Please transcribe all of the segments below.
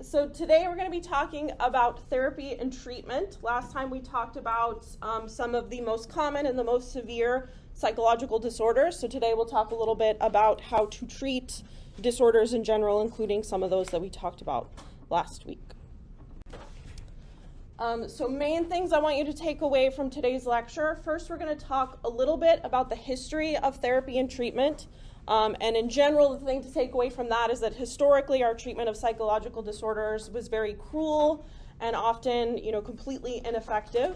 So today we're going to be talking about therapy and treatment. Last time we talked about some of the most common and the most severe psychological disorders. So today we'll talk a little bit about how to treat disorders in general, including some of those that we talked about last week. So main things I want you to take away from today's lecture. First, we're going to talk a little bit about the history of therapy and treatment. And in general, the thing to take away from that is that historically our treatment of psychological disorders was very cruel and often, completely ineffective.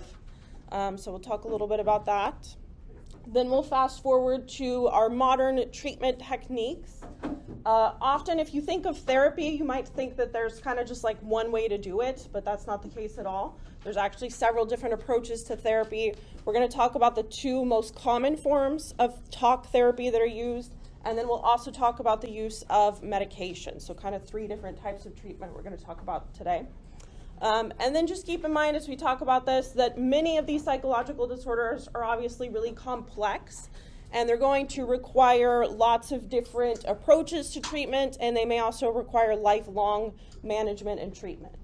So we'll talk a little bit about that. Then we'll fast forward to our modern treatment techniques. Often if you think of therapy, you might think that there's kind of just like one way to do it, but that's not the case at all. There's actually several different approaches to therapy. We're going to talk about the two most common forms of talk therapy that are used, and then we'll also talk about the use of medication. So kind of three different types of treatment we're going to talk about today. And then just keep in mind as we talk about this that many of these psychological disorders are obviously really complex, and they're going to require lots of different approaches to treatment, and they may also require lifelong management and treatment.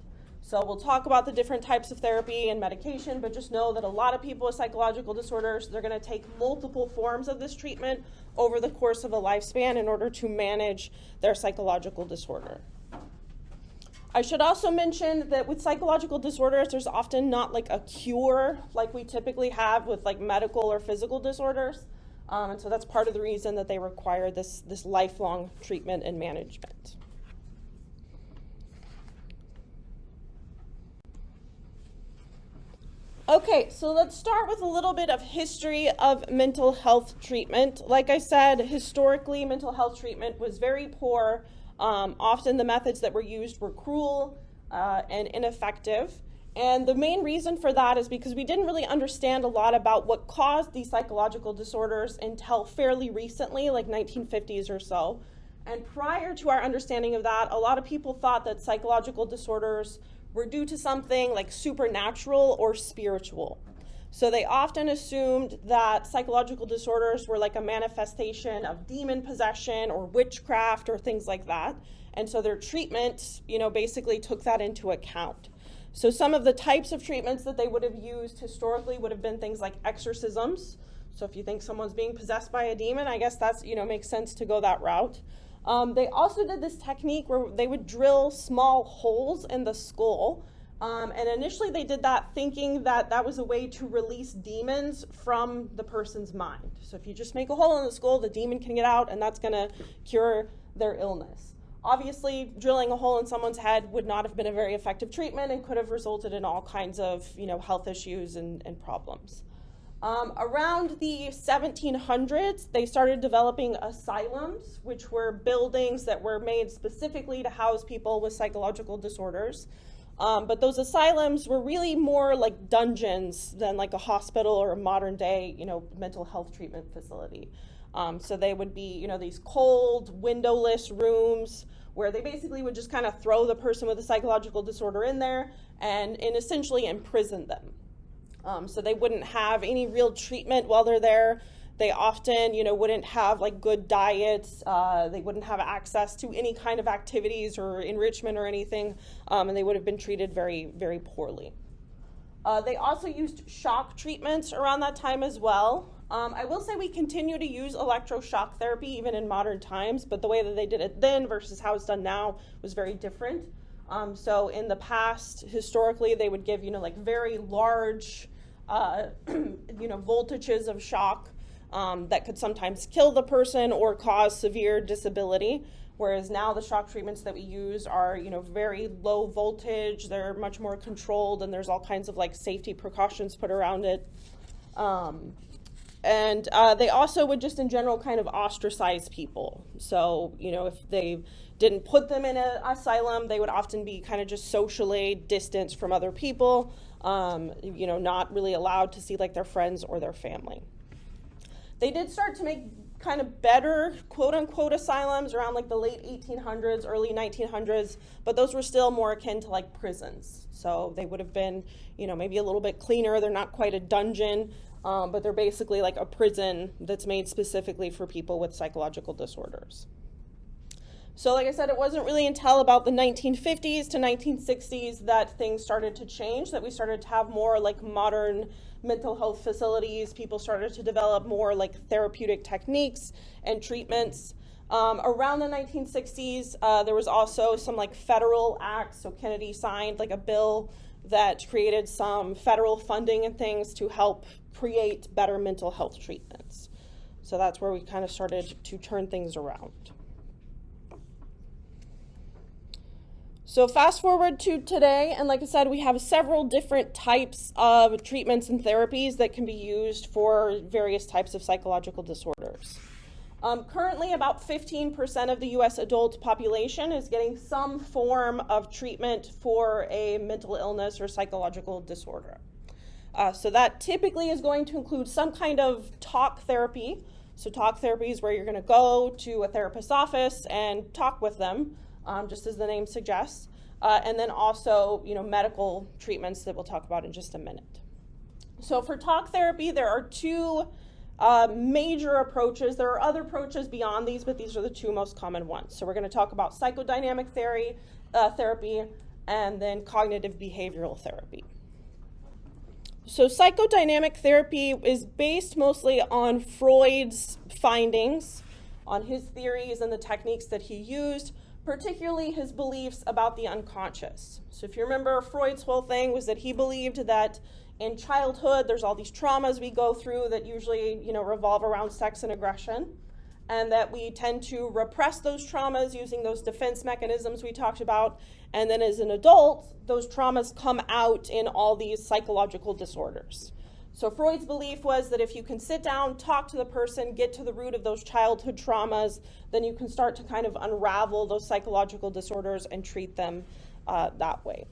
So we'll talk about the different types of therapy and medication, but just know that a lot of people with psychological disorders, they're going to take multiple forms of this treatment over the course of a lifespan in order to manage their psychological disorder. I should also mention that with psychological disorders, there's often not like a cure like we typically have with like medical or physical disorders. And so that's part of the reason that they require this lifelong treatment and management. Okay, so let's start with a little bit of history of mental health treatment. Like I said, historically, mental health treatment was very poor. Often the methods that were used were cruel and ineffective. And the main reason for that is because we didn't really understand a lot about what caused these psychological disorders until fairly recently, like 1950s or so. And prior to our understanding of that, a lot of people thought that psychological disorders were due to something like supernatural or spiritual. So they often assumed that psychological disorders were like a manifestation of demon possession or witchcraft or things like that. And so their treatment, basically took that into account. So some of the types of treatments that they would have used historically would have been things like exorcisms. So if you think someone's being possessed by a demon, I guess that's, makes sense to go that route. They also did this technique where they would drill small holes in the skull. And initially they did that thinking that that was a way to release demons from the person's mind. So if you just make a hole in the skull, the demon can get out, and that's going to cure their illness. Obviously, drilling a hole in someone's head would not have been a very effective treatment and could have resulted in all kinds of, health issues and problems. Around the 1700s, they started developing asylums, which were buildings that were made specifically to house people with psychological disorders. But those asylums were really more like dungeons than like a hospital or a modern day, mental health treatment facility. So they would be, these cold, windowless rooms where they basically would just kind of throw the person with a psychological disorder in there and essentially imprison them. So they wouldn't have any real treatment while they're there. They often, wouldn't have like good diets. They wouldn't have access to any kind of activities or enrichment or anything, and they would have been treated very, very poorly. They also used shock treatments around that time as well. I will say we continue to use electroshock therapy even in modern times, but the way that they did it then versus how it's done now was very different. So in the past, historically, they would give, like very large, voltages of shock that could sometimes kill the person or cause severe disability. Whereas now the shock treatments that we use are, very low voltage. They're much more controlled, and there's all kinds of like safety precautions put around it. And they also would just in general kind of ostracize people. So, if they didn't put them in an asylum, they would often be kind of just socially distanced from other people, not really allowed to see like their friends or their family. They did start to make kind of better quote-unquote asylums around like the late 1800s, early 1900s, but those were still more akin to like prisons. So they would have been, maybe a little bit cleaner. They're not quite a dungeon, but they're basically like a prison that's made specifically for people with psychological disorders. So like I said, it wasn't really until about the 1950s to 1960s that things started to change, that we started to have more like modern mental health facilities. People started to develop more like therapeutic techniques and treatments. Around the 1960s, there was also some like federal acts. So Kennedy signed like a bill that created some federal funding and things to help create better mental health treatments. So that's where we kind of started to turn things around. So fast forward to today, and like I said, we have several different types of treatments and therapies that can be used for various types of psychological disorders. Currently, about 15% of the US adult population is getting some form of treatment for a mental illness or psychological disorder. So that typically is going to include some kind of talk therapy. So talk therapy is where you're going to go to a therapist's office and talk with them, just as the name suggests. And then also, medical treatments that we'll talk about in just a minute. So for talk therapy, there are two major approaches. There are other approaches beyond these, but these are the two most common ones. So we're going to talk about psychodynamic therapy and then cognitive behavioral therapy. So psychodynamic therapy is based mostly on Freud's findings, on his theories and the techniques that he used, particularly his beliefs about the unconscious. So if you remember, Freud's whole thing was that he believed that in childhood, there's all these traumas we go through that usually, revolve around sex and aggression, and that we tend to repress those traumas using those defense mechanisms we talked about. And then as an adult, those traumas come out in all these psychological disorders. So Freud's belief was that if you can sit down, talk to the person, get to the root of those childhood traumas, then you can start to kind of unravel those psychological disorders and treat them that way.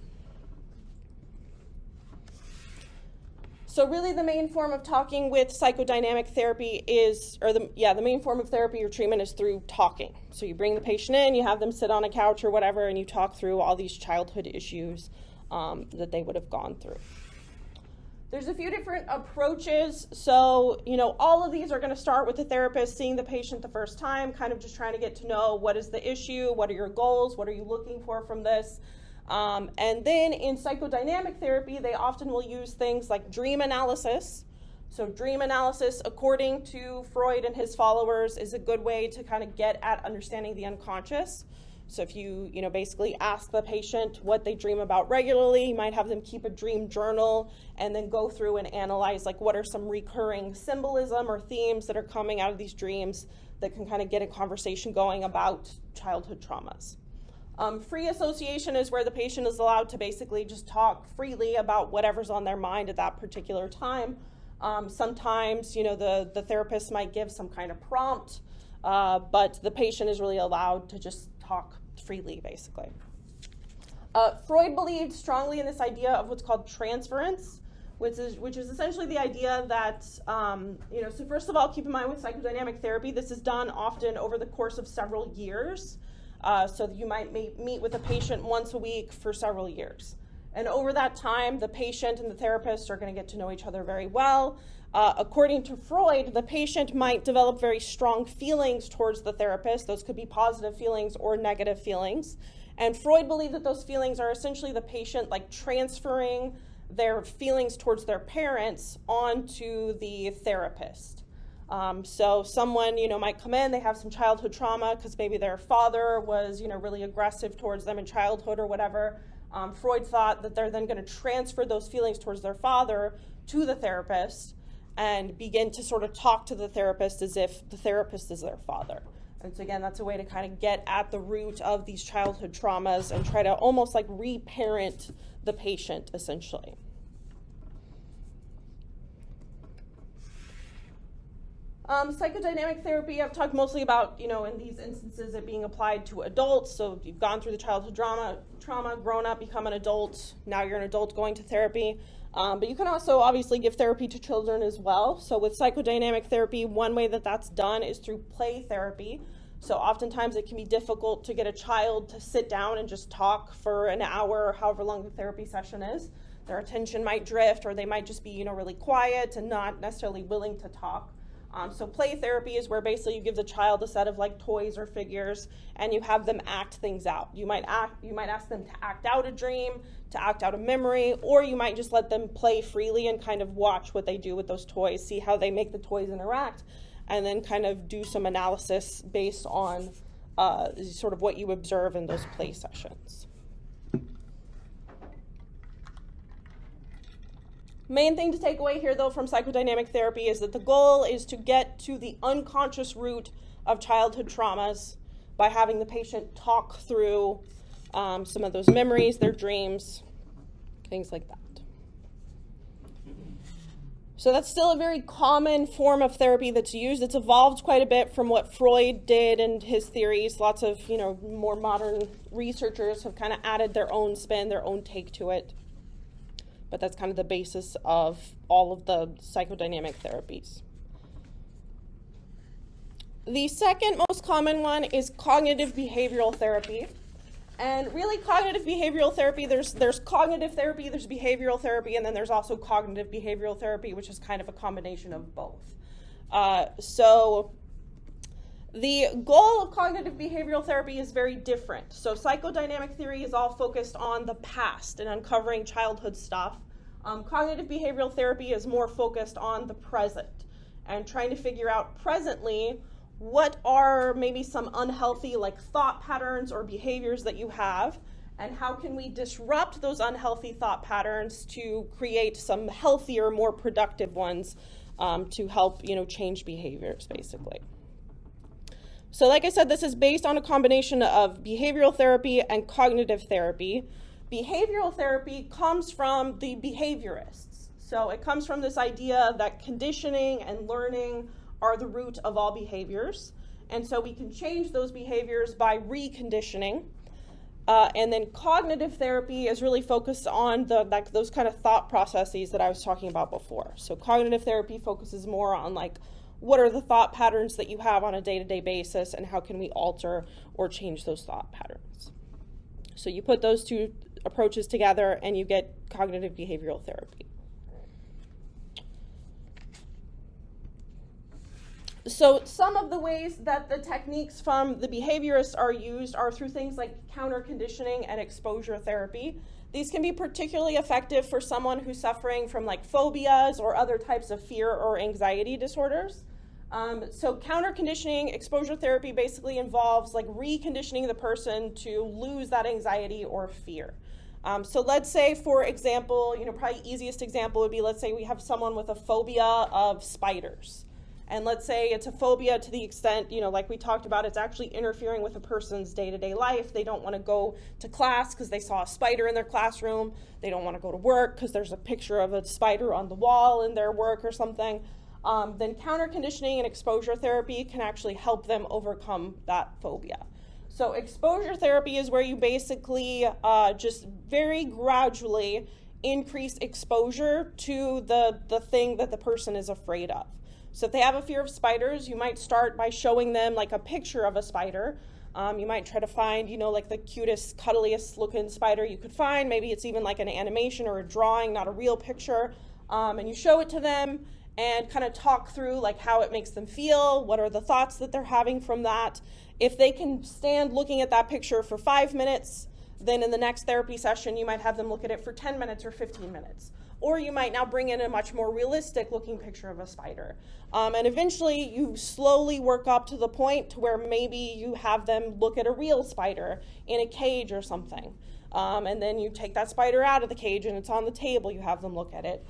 So really the main form of talking with psychodynamic therapy the main form of therapy or treatment is through talking. So you bring the patient in, you have them sit on a couch or whatever, and you talk through all these childhood issues that they would have gone through. There's a few different approaches. So, all of these are going to start with the therapist seeing the patient the first time, kind of just trying to get to know what is the issue, what are your goals, what are you looking for from this. And then in psychodynamic therapy, they often will use things like dream analysis. So dream analysis, according to Freud and his followers, is a good way to kind of get at understanding the unconscious. So if you, basically ask the patient what they dream about regularly, you might have them keep a dream journal and then go through and analyze like what are some recurring symbolism or themes that are coming out of these dreams that can kind of get a conversation going about childhood traumas. Free association is where the patient is allowed to basically just talk freely about whatever's on their mind at that particular time. Sometimes, the therapist might give some kind of prompt, but the patient is really allowed to just talk freely, basically. Freud believed strongly in this idea of what's called transference, which is essentially the idea that, so first of all, keep in mind with psychodynamic therapy, this is done often over the course of several years. So you might meet with a patient once a week for several years. And over that time, the patient and the therapist are going to get to know each other very well. According to Freud, the patient might develop very strong feelings towards the therapist. Those could be positive feelings or negative feelings. And Freud believed that those feelings are essentially the patient like transferring their feelings towards their parents onto the therapist. So someone, might come in, they have some childhood trauma because maybe their father was, really aggressive towards them in childhood or whatever. Freud thought that they're then going to transfer those feelings towards their father to the therapist and begin to sort of talk to the therapist as if the therapist is their father. And so again, that's a way to kind of get at the root of these childhood traumas and try to almost like reparent the patient, essentially. Psychodynamic therapy, I've talked mostly about, in these instances, it being applied to adults. So you've gone through the childhood trauma, grown up, become an adult. Now you're an adult going to therapy. But you can also obviously give therapy to children as well. So with psychodynamic therapy, one way that that's done is through play therapy. So oftentimes it can be difficult to get a child to sit down and just talk for an hour or however long the therapy session is. Their attention might drift, or they might just be, really quiet and not necessarily willing to talk. So play therapy is where basically you give the child a set of like toys or figures and you have them act things out. You might ask them to act out a dream, to act out a memory, or you might just let them play freely and kind of watch what they do with those toys, see how they make the toys interact, and then kind of do some analysis based on sort of what you observe in those play sessions. Main thing to take away here, though, from psychodynamic therapy is that the goal is to get to the unconscious root of childhood traumas by having the patient talk through some of those memories, their dreams, things like that. So that's still a very common form of therapy that's used. It's evolved quite a bit from what Freud did and his theories. Lots of, more modern researchers have kind of added their own spin, their own take to it. But that's kind of the basis of all of the psychodynamic therapies. The second most common one is cognitive behavioral therapy. And really, cognitive behavioral therapy, there's cognitive therapy, there's behavioral therapy, and then there's also cognitive behavioral therapy, which is kind of a combination of both. So the goal of cognitive behavioral therapy is very different. So psychodynamic theory is all focused on the past and uncovering childhood stuff. Cognitive behavioral therapy is more focused on the present and trying to figure out presently what are maybe some unhealthy like thought patterns or behaviors that you have, and how can we disrupt those unhealthy thought patterns to create some healthier, more productive ones to help change behaviors, basically. So like I said, this is based on a combination of behavioral therapy and cognitive therapy. Behavioral therapy comes from the behaviorists. So it comes from this idea that conditioning and learning are the root of all behaviors. And so we can change those behaviors by reconditioning. And then cognitive therapy is really focused on those kind of thought processes that I was talking about before. So cognitive therapy focuses more on what are the thought patterns that you have on a day-to-day basis and how can we alter or change those thought patterns. So you put those two approaches together and you get cognitive behavioral therapy. So some of the ways that the techniques from the behaviorists are used are through things like counter conditioning and exposure therapy. These can be particularly effective for someone who's suffering from phobias or other types of fear or anxiety disorders. So counter conditioning exposure therapy basically involves reconditioning the person to lose that anxiety or fear. So let's say, for example, probably easiest example would be, let's say we have someone with a phobia of spiders. And let's say it's a phobia to the extent, like we talked about, it's actually interfering with a person's day-to-day life. They don't want to go to class because they saw a spider in their classroom. They don't want to go to work because there's a picture of a spider on the wall in their work or something. Then counter conditioning and exposure therapy can actually help them overcome that phobia. So exposure therapy is where you basically just very gradually increase exposure to the thing that the person is afraid of. So if they have a fear of spiders, you might start by showing them a picture of a spider. You might try to find, the cutest, cuddliest looking spider you could find. Maybe it's even an animation or a drawing, not a real picture. And you show it to them and kind of talk through how it makes them feel, what are the thoughts that they're having from that. If they can stand looking at that picture for 5 minutes, then in the next therapy session, you might have them look at it for 10 minutes or 15 minutes. Or you might now bring in a much more realistic looking picture of a spider. And eventually you slowly work up to the point to where maybe you have them look at a real spider in a cage or something. And then you take that spider out of the cage and it's on the table, you have them look at it.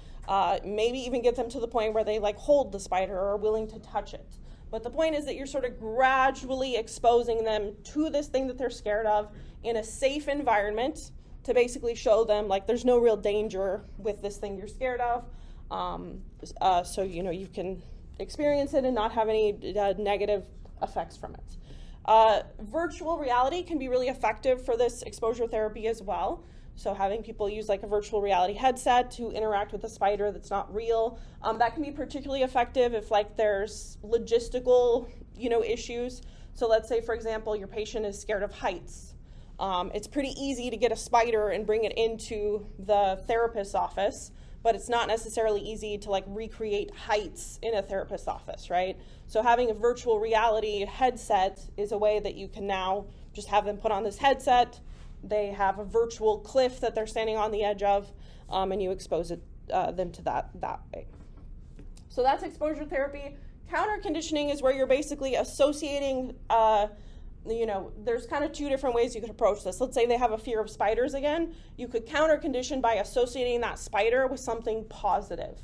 Maybe even get them to the point where they hold the spider or are willing to touch it. But the point is that you're sort of gradually exposing them to this thing that they're scared of in a safe environment to basically show them there's no real danger with this thing you're scared of. So you can experience it and not have any negative effects from it. Virtual reality can be really effective for this exposure therapy as well. So having people use a virtual reality headset to interact with a spider that's not real, that can be particularly effective if there's logistical issues. So let's say, for example, your patient is scared of heights. It's pretty easy to get a spider and bring it into the therapist's office, but it's not necessarily easy to like recreate heights in a therapist's office, right? So having a virtual reality headset is a way that you can now just have them put on this headset. They have a virtual cliff that they're standing on the edge of, and you expose them to that way. So that's exposure therapy. Counter conditioning is where you're basically associating, there's kind of two different ways you could approach this. Let's say they have a fear of spiders again. You could counter condition by associating that spider with something positive.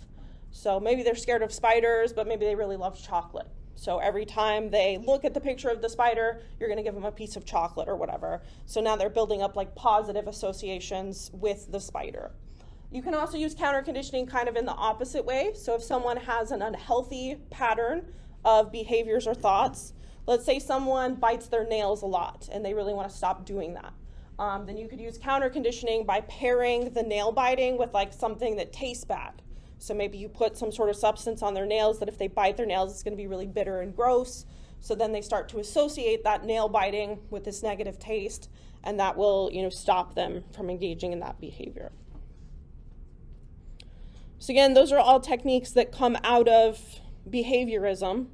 So maybe they're scared of spiders, but maybe they really love chocolate. So every time they look at the picture of the spider, you're going to give them a piece of chocolate or whatever. So now they're building up like positive associations with the spider. You can also use counter conditioning kind of in the opposite way. So if someone has an unhealthy pattern of behaviors or thoughts, let's say someone bites their nails a lot and they really want to stop doing that. Then you could use counter conditioning by pairing the nail biting with like something that tastes bad. So maybe you put some sort of substance on their nails that if they bite their nails, it's going to be really bitter and gross. So then they start to associate that nail biting with this negative taste, and that will, stop them from engaging in that behavior. So again, those are all techniques that come out of behaviorism.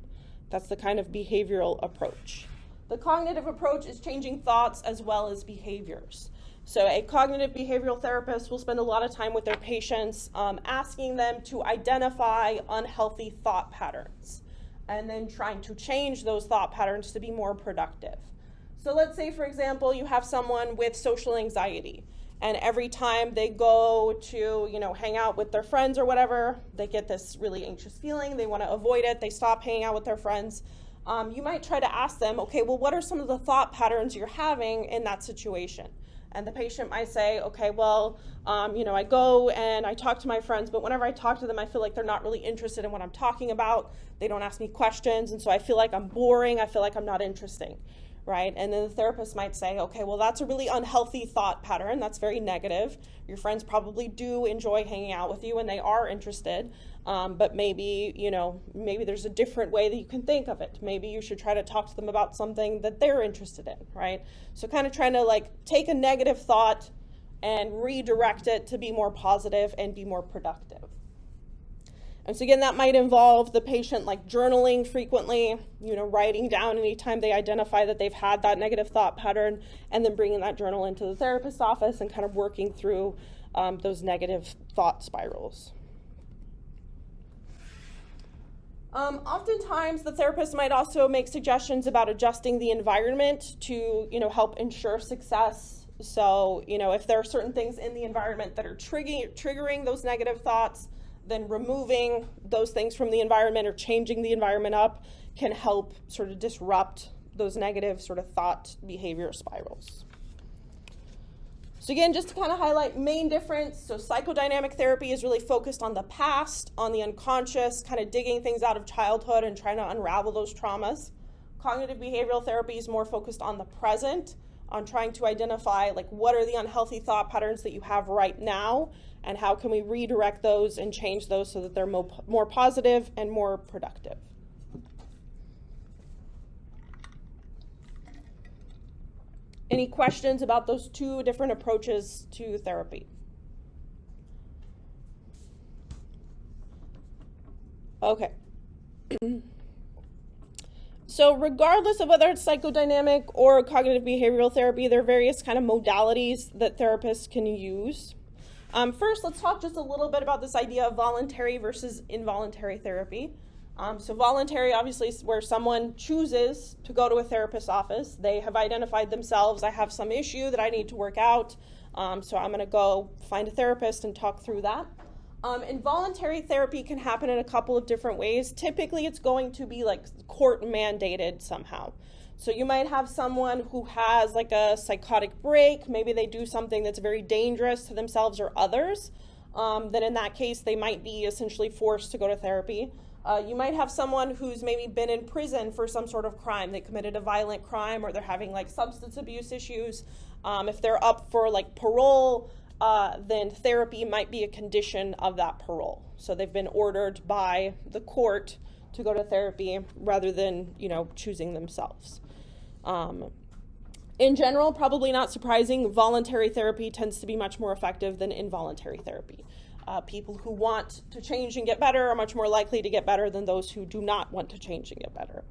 That's the kind of behavioral approach. The cognitive approach is changing thoughts as well as behaviors. So a cognitive behavioral therapist will spend a lot of time with their patients asking them to identify unhealthy thought patterns and then trying to change those thought patterns to be more productive. So let's say, for example, you have someone with social anxiety, and every time they go to, hang out with their friends or whatever, they get this really anxious feeling. They want to avoid it. They stop hanging out with their friends. You might try to ask them, okay, well, what are some of the thought patterns you're having in that situation? And the patient might say, okay, well, I go and I talk to my friends, but whenever I talk to them, I feel like they're not really interested in what I'm talking about. They don't ask me questions, and so I feel like I'm boring. I feel like I'm not interesting, right? And then the therapist might say, okay, well, that's a really unhealthy thought pattern. That's very negative. Your friends probably do enjoy hanging out with you and they are interested, but maybe there's a different way that you can think of it. Maybe you should try to talk to them about something that they're interested in, right? So kind of trying to take a negative thought and redirect it to be more positive and be more productive. And so again, that might involve the patient journaling frequently, writing down anytime they identify that they've had that negative thought pattern, and then bringing that journal into the therapist's office and kind of working through those negative thought spirals. Oftentimes, the therapist might also make suggestions about adjusting the environment to, help ensure success. So, if there are certain things in the environment that are triggering those negative thoughts, then removing those things from the environment or changing the environment up can help sort of disrupt those negative sort of thought behavior spirals. So again, just to kind of highlight main difference, so psychodynamic therapy is really focused on the past, on the unconscious, kind of digging things out of childhood and trying to unravel those traumas. Cognitive behavioral therapy is more focused on the present, on trying to identify what are the unhealthy thought patterns that you have right now, and how can we redirect those and change those so that they're more positive and more productive. Any questions about those two different approaches to therapy? Okay. So regardless of whether it's psychodynamic or cognitive behavioral therapy, there are various kind of modalities that therapists can use. First, let's talk just a little bit about this idea of voluntary versus involuntary therapy. So voluntary, obviously, is where someone chooses to go to a therapist's office. They have identified themselves, I have some issue that I need to work out, so I'm going to go find a therapist and talk through that. Involuntary therapy can happen in a couple of different ways. Typically, it's going to be court mandated somehow. So you might have someone who has a psychotic break. Maybe they do something that's very dangerous to themselves or others. Then in that case, they might be essentially forced to go to therapy. You might have someone who's maybe been in prison for some sort of crime. They committed a violent crime, or they're having substance abuse issues. If they're up for parole, then therapy might be a condition of that parole. So they've been ordered by the court to go to therapy rather than, choosing themselves. In general, probably not surprising, voluntary therapy tends to be much more effective than involuntary therapy. People who want to change and get better are much more likely to get better than those who do not want to change and get better.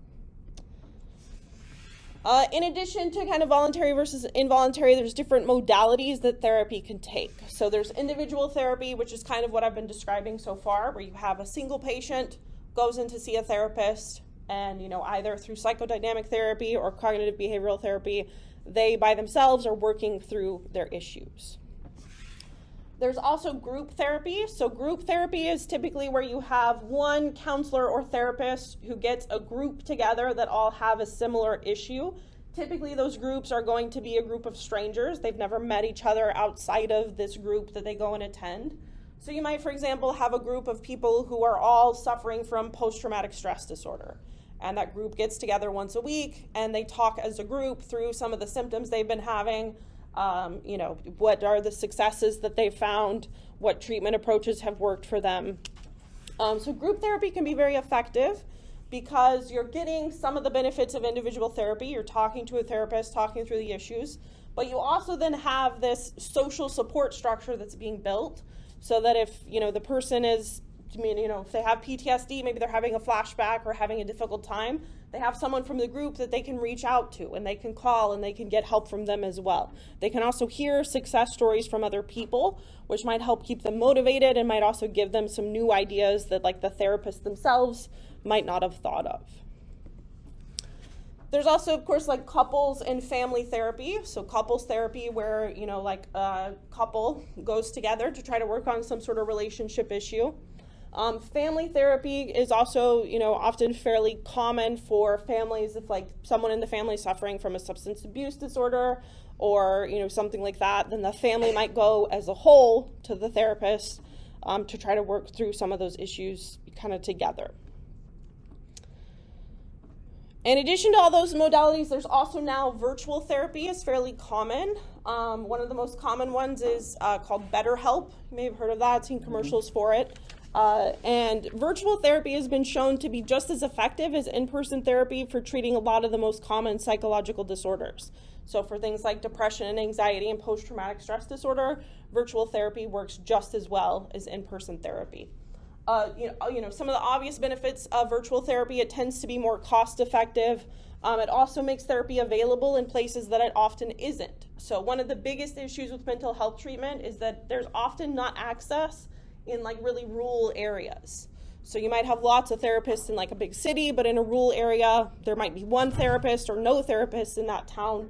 In addition to kind of voluntary versus involuntary, there's different modalities that therapy can take. So there's individual therapy, which is kind of what I've been describing so far, where you have a single patient goes in to see a therapist, and either through psychodynamic therapy or cognitive behavioral therapy, they by themselves are working through their issues. There's also group therapy. So group therapy is typically where you have one counselor or therapist who gets a group together that all have a similar issue. Typically those groups are going to be a group of strangers. They've never met each other outside of this group that they go and attend. So you might, for example, have a group of people who are all suffering from post-traumatic stress disorder. And that group gets together once a week and they talk as a group through some of the symptoms they've been having. What are the successes that they've found, what treatment approaches have worked for them. So group therapy can be very effective because you're getting some of the benefits of individual therapy. You're talking to a therapist, talking through the issues, but you also then have this social support structure that's being built so that if, the person is, if they have PTSD, maybe they're having a flashback or having a difficult time, they have someone from the group that they can reach out to and they can call and they can get help from them as well. They can also hear success stories from other people, which might help keep them motivated and might also give them some new ideas that the therapists themselves might not have thought of. There's also, of course, couples and family therapy. So couples therapy where, a couple goes together to try to work on some sort of relationship issue. Family therapy is also, often fairly common for families if someone in the family is suffering from a substance abuse disorder or, something like that, then the family might go as a whole to the therapist to try to work through some of those issues kind of together. In addition to all those modalities, there's also now virtual therapy is fairly common. One of the most common ones is called BetterHelp. You may have heard of that, seen commercials for it. And virtual therapy has been shown to be just as effective as in-person therapy for treating a lot of the most common psychological disorders. So for things like depression and anxiety and post-traumatic stress disorder, virtual therapy works just as well as in-person therapy. Some of the obvious benefits of virtual therapy, it tends to be more cost-effective. It also makes therapy available in places that it often isn't. So one of the biggest issues with mental health treatment is that there's often not access in really rural areas. So you might have lots of therapists in a big city, but in a rural area, there might be one therapist or no therapist in that town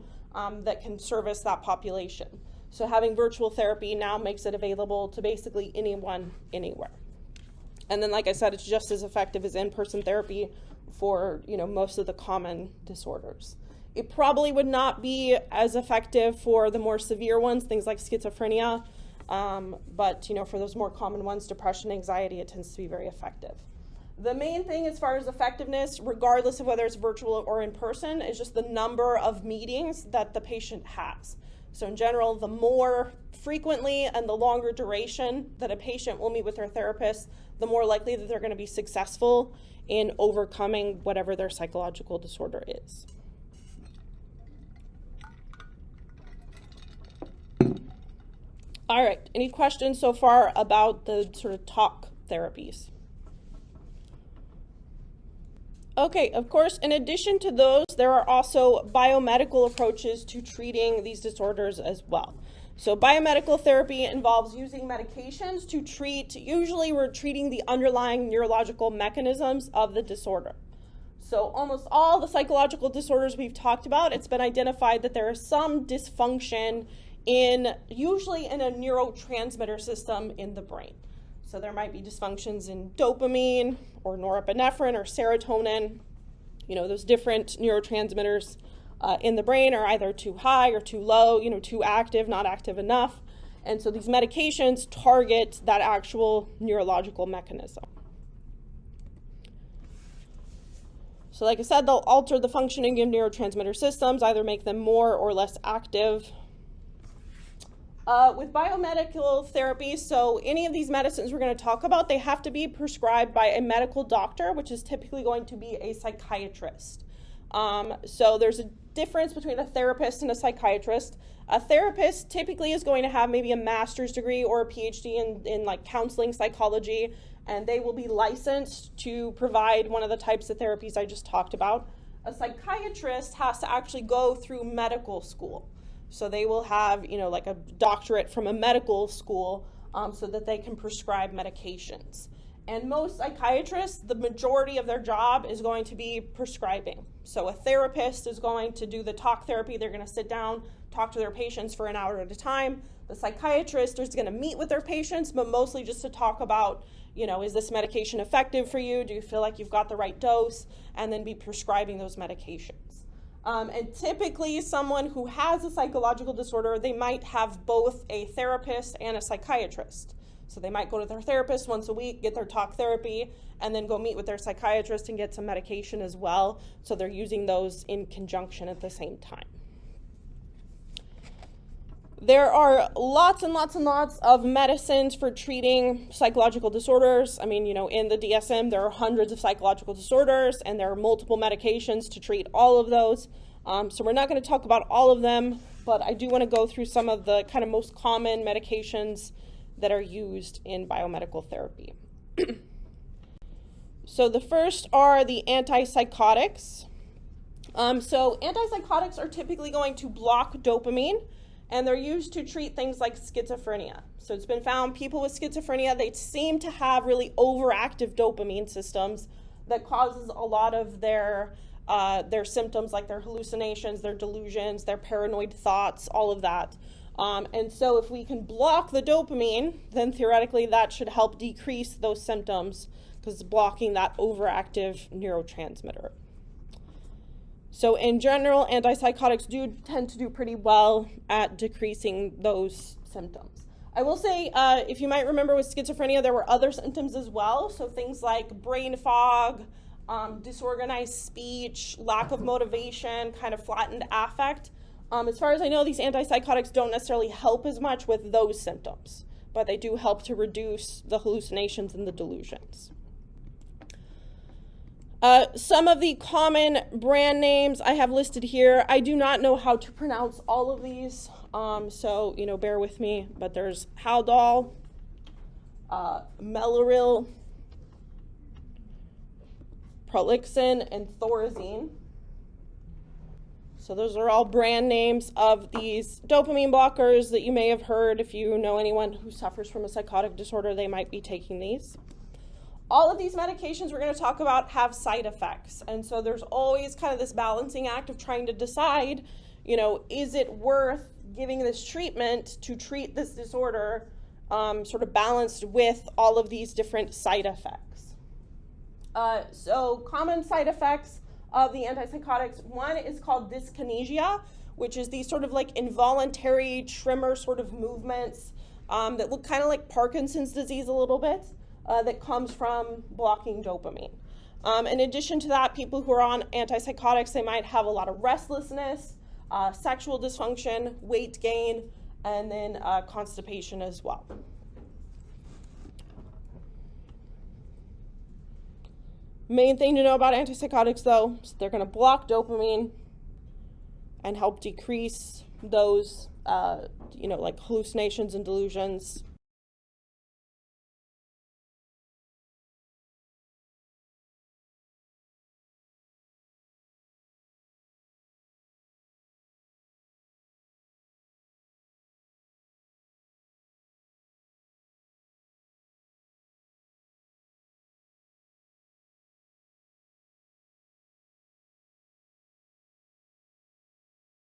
that can service that population. So having virtual therapy now makes it available to basically anyone, anywhere. And then, like I said, it's just as effective as in-person therapy for, most of the common disorders. It probably would not be as effective for the more severe ones, things like schizophrenia, but for those more common ones, depression, anxiety, it tends to be very effective. The main thing as far as effectiveness, regardless of whether it's virtual or in person, is just the number of meetings that the patient has. So in general, the more frequently and the longer duration that a patient will meet with their therapist, the more likely that they're going to be successful in overcoming whatever their psychological disorder is. All right, any questions so far about the sort of talk therapies? Okay, of course, in addition to those, there are also biomedical approaches to treating these disorders as well. So biomedical therapy involves using medications to treat, usually we're treating the underlying neurological mechanisms of the disorder. So almost all the psychological disorders we've talked about, it's been identified that there is some dysfunction usually in a neurotransmitter system in the brain. So there might be dysfunctions in dopamine or norepinephrine or serotonin. Those different neurotransmitters in the brain are either too high or too low, too active, not active enough. And so these medications target that actual neurological mechanism. So like I said, they'll alter the functioning of neurotransmitter systems, either make them more or less active. With biomedical therapy, so any of these medicines we're going to talk about, they have to be prescribed by a medical doctor, which is typically going to be a psychiatrist. So there's a difference between a therapist and a psychiatrist. A therapist typically is going to have maybe a master's degree or a PhD in like counseling psychology, and they will be licensed to provide one of the types of therapies I just talked about. A psychiatrist has to actually go through medical school. So they will have, like a doctorate from a medical school so that they can prescribe medications. And most psychiatrists, the majority of their job is going to be prescribing. So a therapist is going to do the talk therapy. They're going to sit down, talk to their patients for an hour at a time. The psychiatrist is going to meet with their patients, but mostly just to talk about, is this medication effective for you? Do you feel like you've got the right dose? And then be prescribing those medications. And typically someone who has a psychological disorder, they might have both a therapist and a psychiatrist. So they might go to their therapist once a week, get their talk therapy, and then go meet with their psychiatrist and get some medication as well. So they're using those in conjunction at the same time. There are lots and lots and lots of medicines for treating psychological disorders. I mean, in the DSM, there are hundreds of psychological disorders, and there are multiple medications to treat all of those. So we're not going to talk about all of them, but I do want to go through some of the kind of most common medications that are used in biomedical therapy. So the first are the antipsychotics. So antipsychotics are typically going to block dopamine, and they're used to treat things like schizophrenia. So it's been found people with schizophrenia, they seem to have really overactive dopamine systems that causes a lot of their symptoms, like their hallucinations, their delusions, their paranoid thoughts, all of that. And so if we can block the dopamine, then theoretically that should help decrease those symptoms because it's blocking that overactive neurotransmitter. So in general, antipsychotics do tend to do pretty well at decreasing those symptoms. I will say, if you might remember with schizophrenia, there were other symptoms as well. So things like brain fog, disorganized speech, lack of motivation, kind of flattened affect. As far as I know, these antipsychotics don't necessarily help as much with those symptoms, but they do help to reduce the hallucinations and the delusions. Some of the common brand names I have listed here. I do not know how to pronounce all of these, so bear with me. But there's Haldol, Mellaril, Prolixin, and Thorazine. So those are all brand names of these dopamine blockers that you may have heard. If you know anyone who suffers from a psychotic disorder, they might be taking these. All of these medications we're going to talk about have side effects. And so there's always kind of this balancing act of trying to decide, is it worth giving this treatment to treat this disorder, sort of balanced with all of these different side effects. So common side effects of the antipsychotics, one is called dyskinesia, which is these sort of like involuntary tremor sort of movements that look kind of like Parkinson's disease a little bit. That comes from blocking dopamine. In addition to that, people who are on antipsychotics, they might have a lot of restlessness, sexual dysfunction, weight gain, and then constipation as well. Main thing to know about antipsychotics, though, is they're going to block dopamine and help decrease those, like hallucinations and delusions,